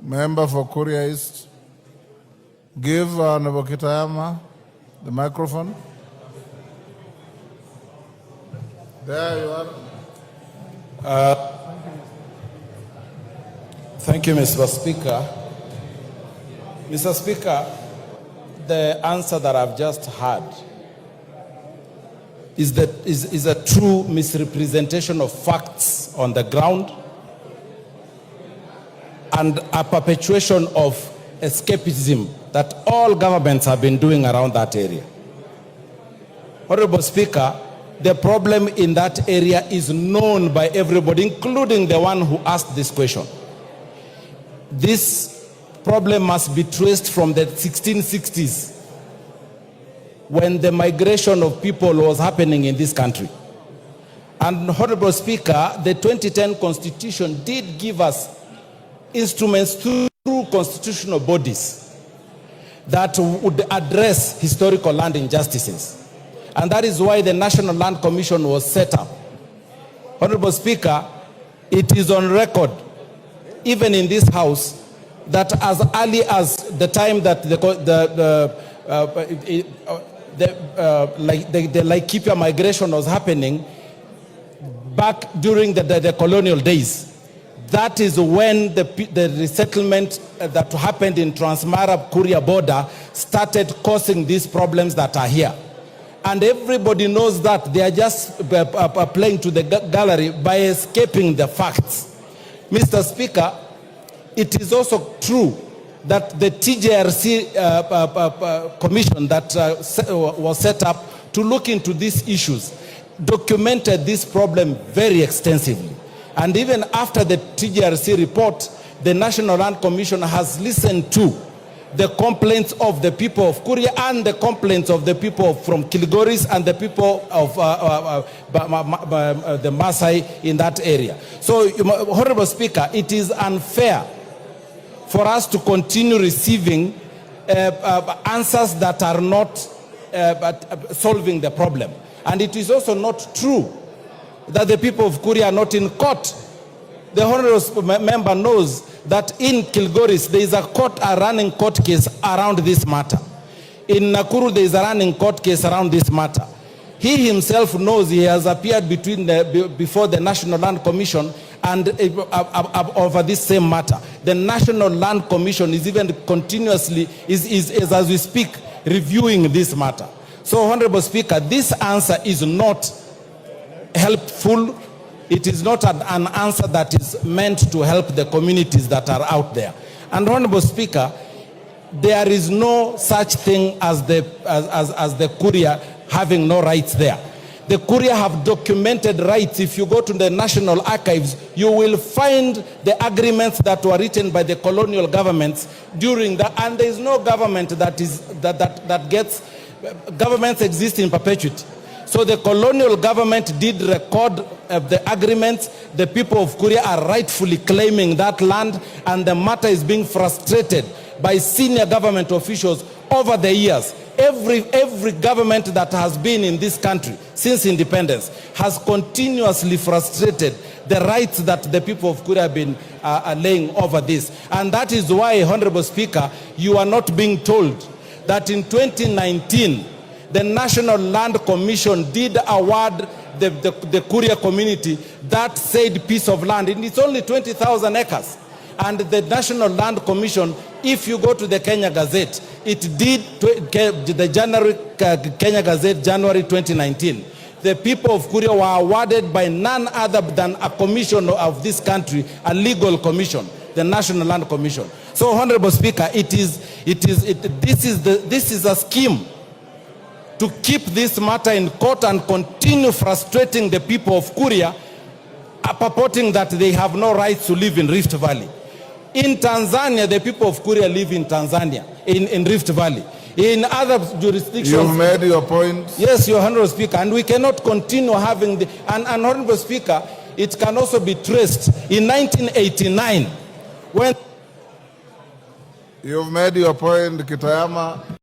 Member for Kuria East. Give Honorable Kitayama the microphone. There you are. Thank you, Mr. Speaker. Mr. Speaker, the answer that I've just heard is a true misrepresentation of facts on the ground and a perpetuation of escapism that all governments have been doing around that area. Honorable Speaker, the problem in that area is known by everybody, including the one who asked this question. This problem must be traced from the 1660s, when the migration of people was happening in this country. And Honorable Speaker, the 2010 Constitution did give us instruments through constitutional bodies that would address historical land injustices. And that is why the National Land Commission was set up. Honorable Speaker, it is on record, even in this House, that as early as the time that the Laikipia migration was happening, back during the colonial days, that is when the resettlement that happened in Transmara Kuria border started causing these problems that are here. And everybody knows that. They are just playing to the gallery by escaping the facts. Mr. Speaker, it is also true that the TJRC commission that was set up to look into these issues documented this problem very extensively. And even after the TJRC report, the National Land Commission has listened to the complaints of the people of Kuria and the complaints of the people from Kilgoris and the people of the Maasai in that area. So, Honorable Speaker, it is unfair for us to continue receiving answers that are not solving the problem. And it is also not true that the people of Kuria are not in court. The honorable member knows that in Kilgoris there is a running court case around this matter. In Nakuru there is a running court case around this matter. He himself knows he has appeared before the National Land Commission and over this same matter. The National Land Commission is even continuously, is as we speak, reviewing this matter. So, Honorable Speaker, this answer is not helpful. It is not an answer that is meant to help the communities that are out there. And Honorable Speaker, there is no such thing as the Kuria having no rights there. The Kuria have documented rights. If you go to the National Archives, you will find the agreements that were written by the colonial governments during that, and there is no government that gets, governments exist in perpetuity. So the colonial government did record the agreements. The people of Kuria are rightfully claiming that land, and the matter is being frustrated by senior government officials over the years. Every government that has been in this country since independence has continuously frustrated the rights that the people of Kuria have been laying over this. And that is why, Honorable Speaker, you are not being told that in 2019, the National Land Commission did award the Kuria community that said piece of land, and it's only 20,000 acres. And the National Land Commission, if you go to the Kenya Gazette, it did the Kenya Gazette, January 2019. The people of Kuria were awarded by none other than a commission of this country, a legal commission, the National Land Commission. So, Honorable Speaker, this is a scheme to keep this matter in court and continue frustrating the people of Kuria, purporting that they have no rights to live in Rift Valley. In Tanzania, the people of Kuria live in Tanzania, in Rift Valley. In other jurisdictions... You've made your point. Yes, Your Honorable Speaker, and we cannot continue having the... And Honorable Speaker, it can also be traced in 1989, when... You've made your point, Kitayama.